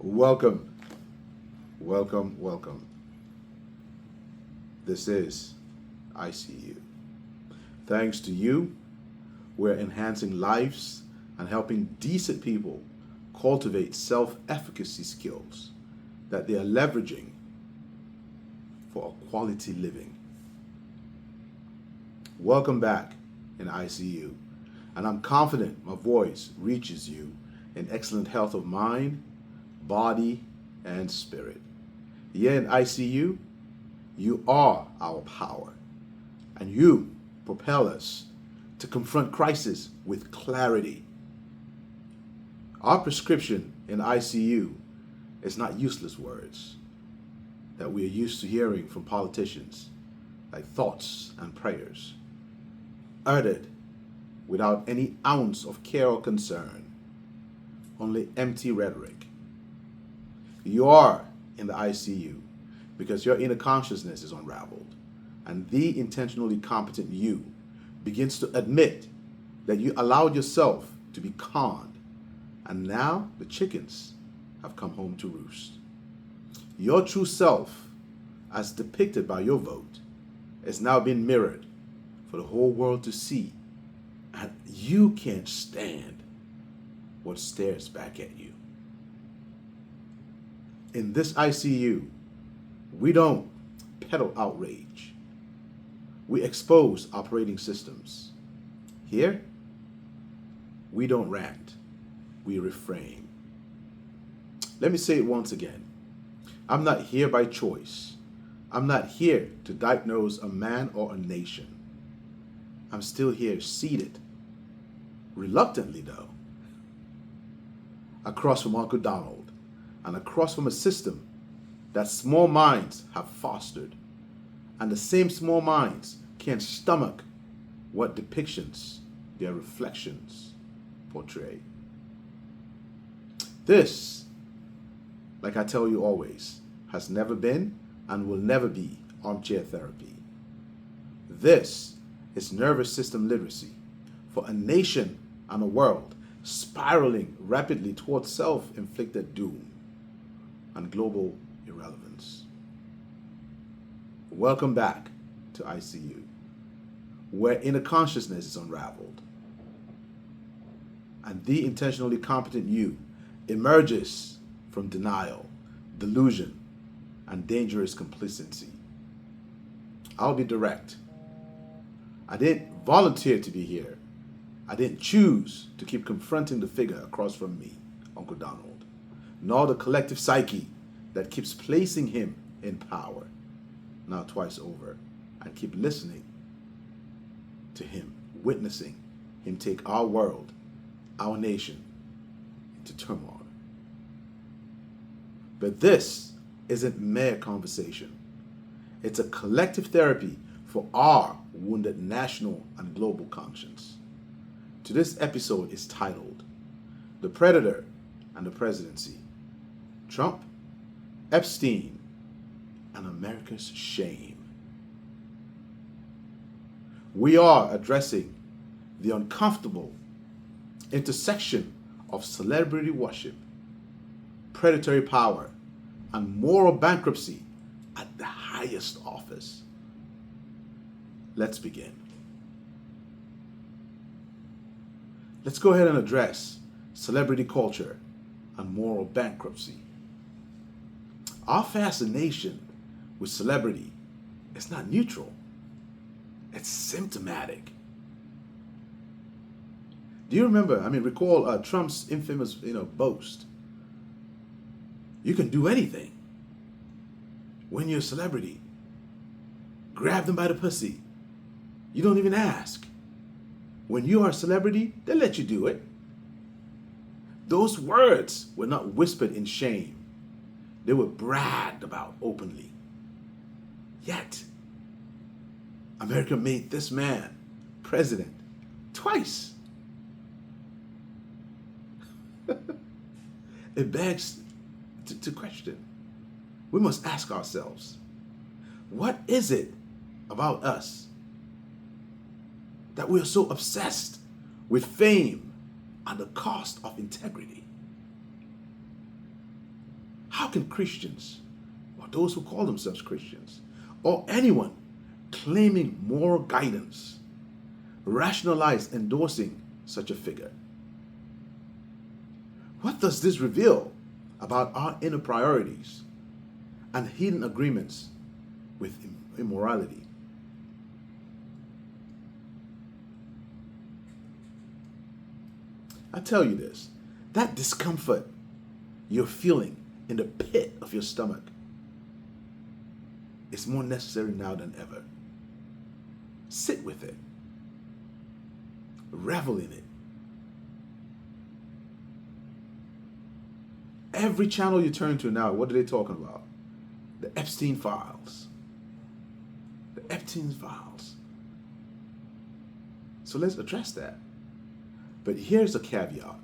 Welcome, welcome, welcome. This is ICU. Thanks to you, we're enhancing lives and helping decent people cultivate self-efficacy skills that they are leveraging for a quality living. Welcome back in ICU, and I'm confident my voice reaches you in excellent health of mind, body, and spirit. Here in ICU, you are our power, and you propel us to confront crisis with clarity. Our prescription in ICU is not useless words that we are used to hearing from politicians, like thoughts and prayers, uttered without any ounce of care or concern, only empty rhetoric. You are in the ICU because your inner consciousness is unraveled, and the intentionally competent you begins to admit that you allowed yourself to be conned, and now the chickens have come home to roost. Your true self, as depicted by your vote, is now being mirrored for the whole world to see, and you can't stand what stares back at you. In this ICU, we don't peddle outrage. We expose operating systems. Here, we don't rant. We reframe. Let me say it once again. I'm not here by choice. I'm not here to diagnose a man or a nation. I'm still here seated, reluctantly though, across from Uncle Donald, and across from a system that small minds have fostered, and the same small minds can't stomach what depictions their reflections portray. This, like I tell you always, has never been and will never be armchair therapy. This is nervous system literacy for a nation and a world spiraling rapidly towards self-inflicted doom and global irrelevance. Welcome back to ICU, where inner consciousness is unraveled, and the intentionally competent you emerges from denial, delusion, and dangerous complacency. I'll be direct. I didn't volunteer to be here. I didn't choose to keep confronting the figure across from me, Uncle Donald, nor the collective psyche that keeps placing him in power, now twice over, and keep listening to him, witnessing him take our world, our nation, into turmoil. But this isn't mere conversation. It's a collective therapy for our wounded national and global conscience. Today's episode is titled, The Predator and the Presidency, Trump, Epstein, and America's Shame. We are addressing the uncomfortable intersection of celebrity worship, predatory power, and moral bankruptcy at the highest office. Let's begin. Let's go ahead and address celebrity culture and moral bankruptcy. Our fascination with celebrity is not neutral. It's symptomatic. Do you remember, recall Trump's infamous, boast? You can do anything when you're a celebrity. Grab them by the pussy. You don't even ask. When you are a celebrity, they let you do it. Those words were not whispered in shame. They were bragged about openly. Yet, America made this man president twice. It begs to question. We must ask ourselves, what is it about us that we are so obsessed with fame at the cost of integrity? How can Christians, or those who call themselves Christians, or anyone claiming moral guidance, rationalize endorsing such a figure? What does this reveal about our inner priorities and hidden agreements with immorality? I tell you this, that discomfort you're feeling in the pit of your stomach is more necessary now than ever. Sit with it. Revel in it. Every channel you turn to now, what are they talking about? The Epstein files. The Epstein files. So let's address that. But here's a caveat.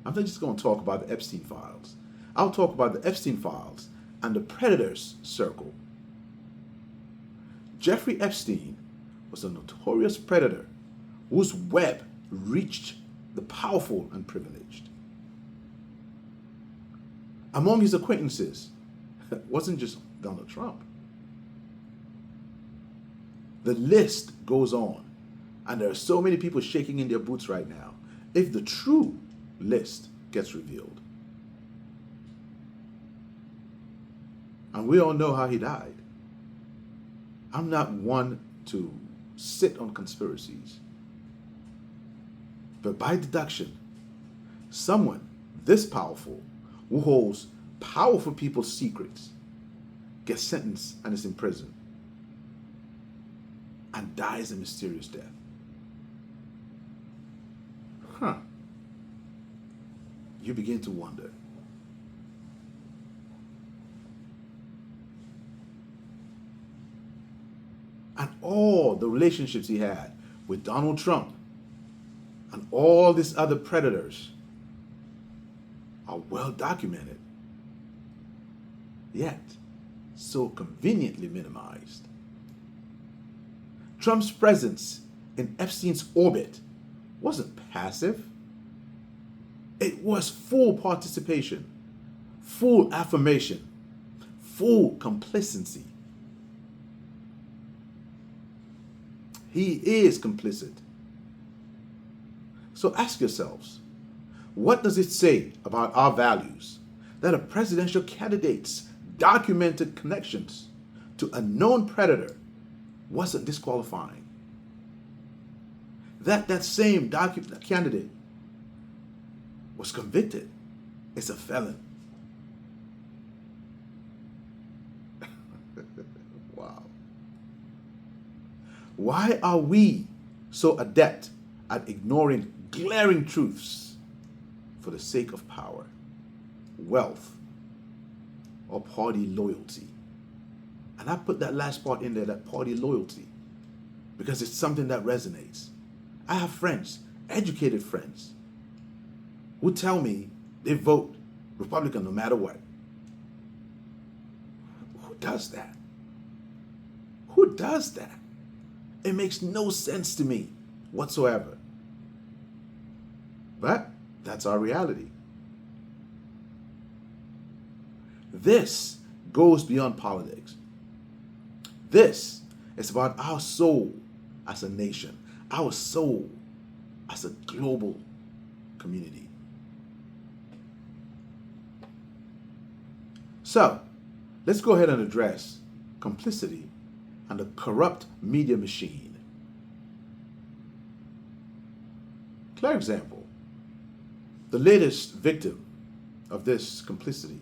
I'm not just going to talk about the Epstein files. I'll talk about the Epstein files and the predators circle. Jeffrey Epstein was a notorious predator whose web reached the powerful and privileged. Among his acquaintances wasn't just Donald Trump. The list goes on, and there are so many people shaking in their boots right now if the true list gets revealed. And we all know how he died. I'm not one to sit on conspiracies. But by deduction, someone this powerful, who holds powerful people's secrets, gets sentenced and is in prison and dies a mysterious death. You begin to wonder. And all the relationships he had with Donald Trump and all these other predators are well documented, yet so conveniently minimized. Trump's presence in Epstein's orbit wasn't passive. It was full participation, full affirmation, full complacency. He is complicit. So ask yourselves, what does it say about our values that a presidential candidate's documented connections to a known predator wasn't disqualifying? That same candidate was convicted. It's a felon. Wow. Why are we so adept at ignoring glaring truths for the sake of power, wealth, or party loyalty? And I put that last part in there, that party loyalty, because it's something that resonates. I have friends, educated friends, who tell me they vote Republican no matter what. Who does that? Who does that? It makes no sense to me whatsoever. But that's our reality. This goes beyond politics. This is about our soul as a nation, our soul as a global community. So, let's go ahead and address complicity and the corrupt media machine. Clear example. The latest victim of this complicity,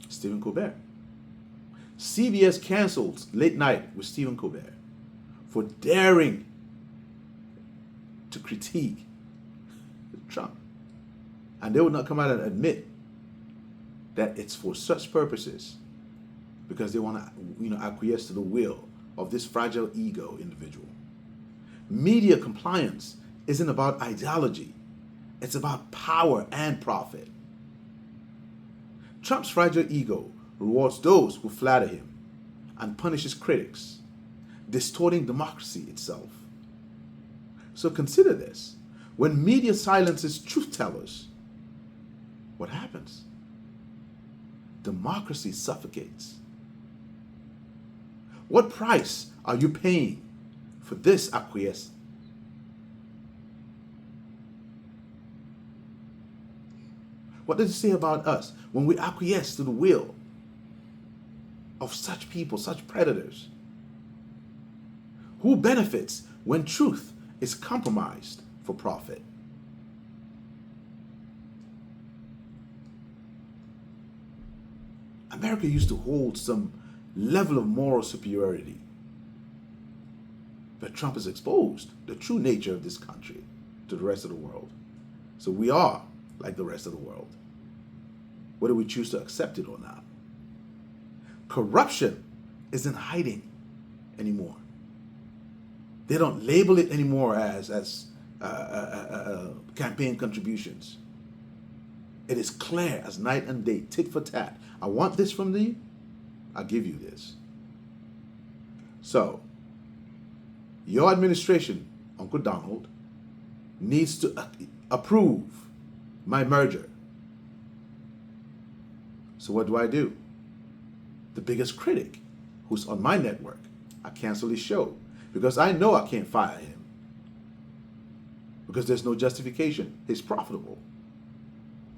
Stephen Colbert. CBS canceled Late Night with Stephen Colbert for daring to critique Trump. And they would not come out and admit that it's for such purposes because they want to, acquiesce to the will of this fragile ego individual. Media compliance isn't about ideology. It's about power and profit. Trump's fragile ego rewards those who flatter him and punishes critics, distorting democracy itself. So consider this. When media silences truth tellers, what happens? Democracy suffocates. What price are you paying for this acquiescence? What does it say about us when we acquiesce to the will of such people, such predators? Who benefits when truth is compromised for profit? America used to hold some level of moral superiority, but Trump has exposed the true nature of this country to the rest of the world. So we are like the rest of the world, whether we choose to accept it or not. Corruption isn't hiding anymore. They don't label it anymore as campaign contributions. It is clear as night and day, tit for tat. I want this from thee, I'll give you this. So, your administration, Uncle Donald, needs to approve my merger. So what do? The biggest critic, who's on my network, I cancel his show because I know I can't fire him because there's no justification. He's profitable,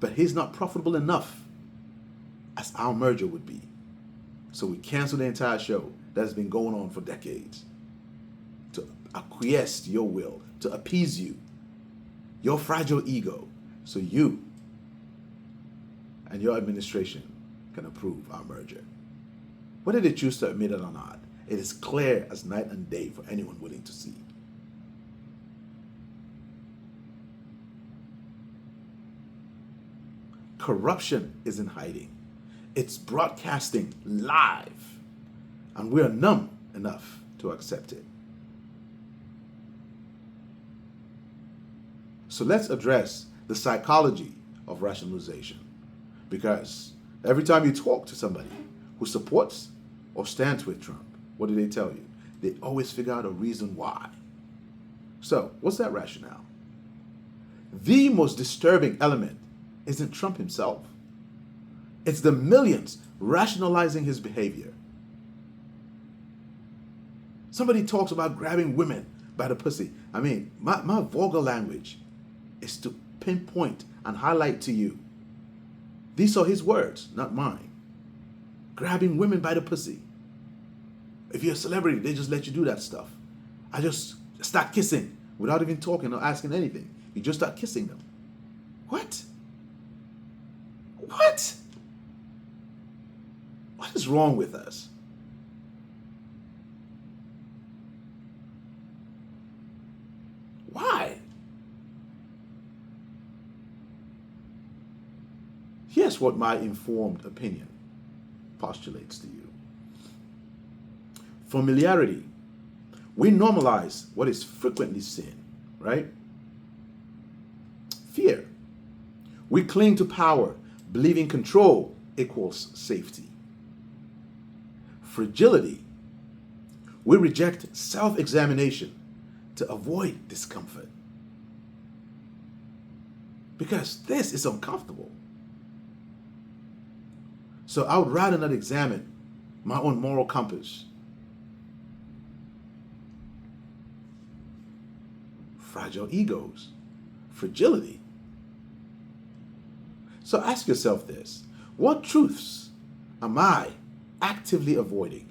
but he's not profitable enough as our merger would be. So we cancel the entire show that has been going on for decades to acquiesce to your will, to appease you, your fragile ego, so you and your administration can approve our merger. Whether they choose to admit it or not, it is clear as night and day for anyone willing to see. Corruption is in hiding. It's broadcasting live, and we are numb enough to accept it. So let's address the psychology of rationalization, because every time you talk to somebody who supports or stands with Trump, what do they tell you? They always figure out a reason why. So what's that rationale? The most disturbing element isn't Trump himself. It's the millions rationalizing his behavior. Somebody talks about grabbing women by the pussy. I mean, my vulgar language is to pinpoint and highlight to you. These are his words, not mine. Grabbing women by the pussy. If you're a celebrity, they just let you do that stuff. I just start kissing without even talking or asking anything. You just start kissing them. What? What? What is wrong with us? Why? Here's what my informed opinion postulates to you. Familiarity. We normalize what is frequently sin, right? Fear. We cling to power, believing control equals safety. Fragility. We reject self-examination to avoid discomfort, because this is uncomfortable. So I would rather not examine my own moral compass. Fragile egos. Fragility. So ask yourself this: what truths am I actively avoiding?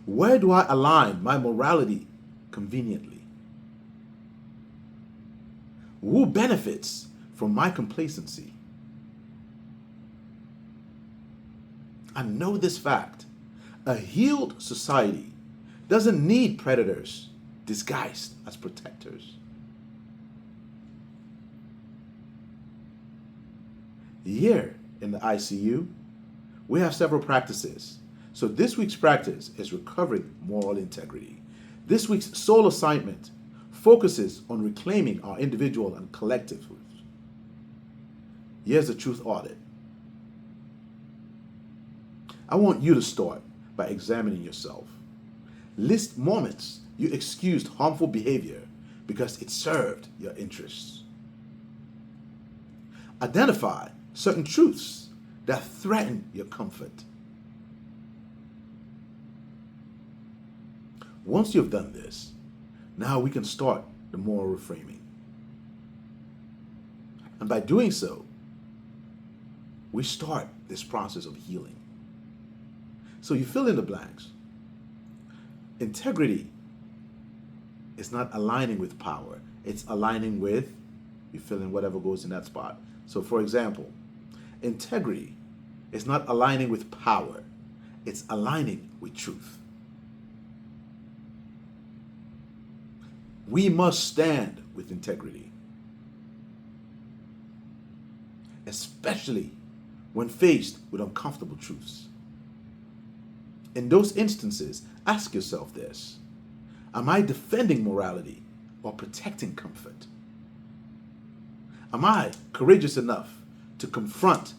Where do I align my morality conveniently? Who benefits from my complacency? And know this fact: a healed society doesn't need predators disguised as protectors. Here in the ICU, we have several practices. So this week's practice is recovering moral integrity. This week's soul assignment focuses on reclaiming our individual and collective truth. Here's the truth audit. I want you to start by examining yourself. List moments you excused harmful behavior because it served your interests. Identify certain truths that threaten your comfort. Once you've done this, now we can start the moral reframing. And by doing so, we start this process of healing. So you fill in the blanks. Integrity is not aligning with power. It's aligning with, you fill in whatever goes in that spot. So for example, integrity is not aligning with power. It's aligning with truth. We must stand with integrity, especially when faced with uncomfortable truths. In those instances, ask yourself this: am I defending morality or protecting comfort? Am I courageous enough to confront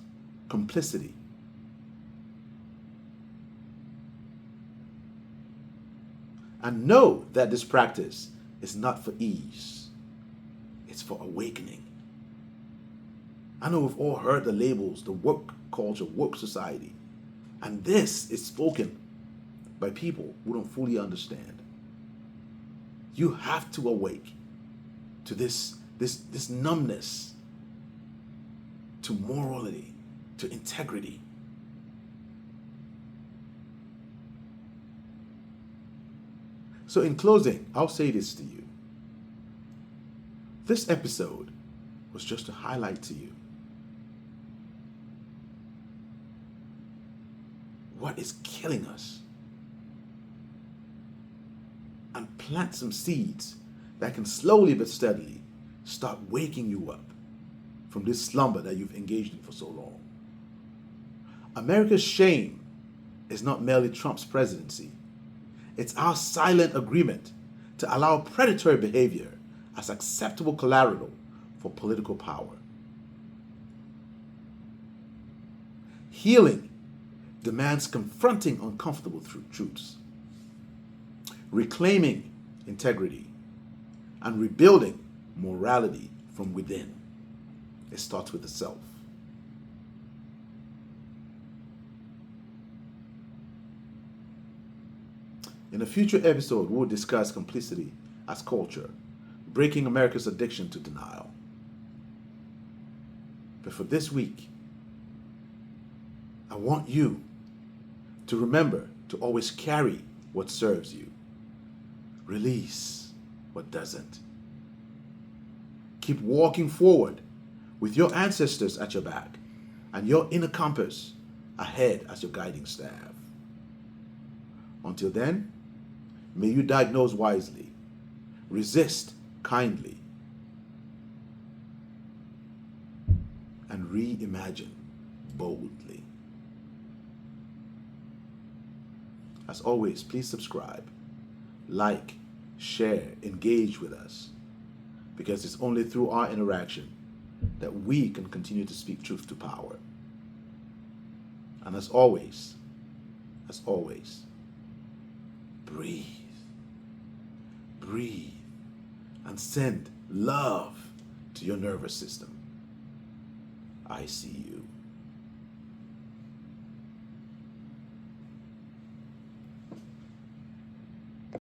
complicity? And know that this practice is not for ease, it's for awakening. I know we've all heard the labels, the woke culture, woke society, and this is spoken by people who don't fully understand. You have to awake to this numbness, to morality, to integrity. So in closing, I'll say this to you. This episode was just to highlight to you what is killing us and plant some seeds that can slowly but steadily start waking you up from this slumber that you've engaged in for so long. America's shame is not merely Trump's presidency. It's our silent agreement to allow predatory behavior as acceptable collateral for political power. Healing demands confronting uncomfortable truths, reclaiming integrity, and rebuilding morality from within. It starts with the self. In a future episode, we'll discuss complicity as culture, breaking America's addiction to denial. But for this week, I want you to remember to always carry what serves you. Release what doesn't. Keep walking forward with your ancestors at your back and your inner compass ahead as your guiding staff. Until then, may you diagnose wisely, resist kindly, and reimagine boldly. As always, please subscribe, like, share, engage with us, because it's only through our interaction that we can continue to speak truth to power. And as always, breathe, breathe, and send love to your nervous system. ICU.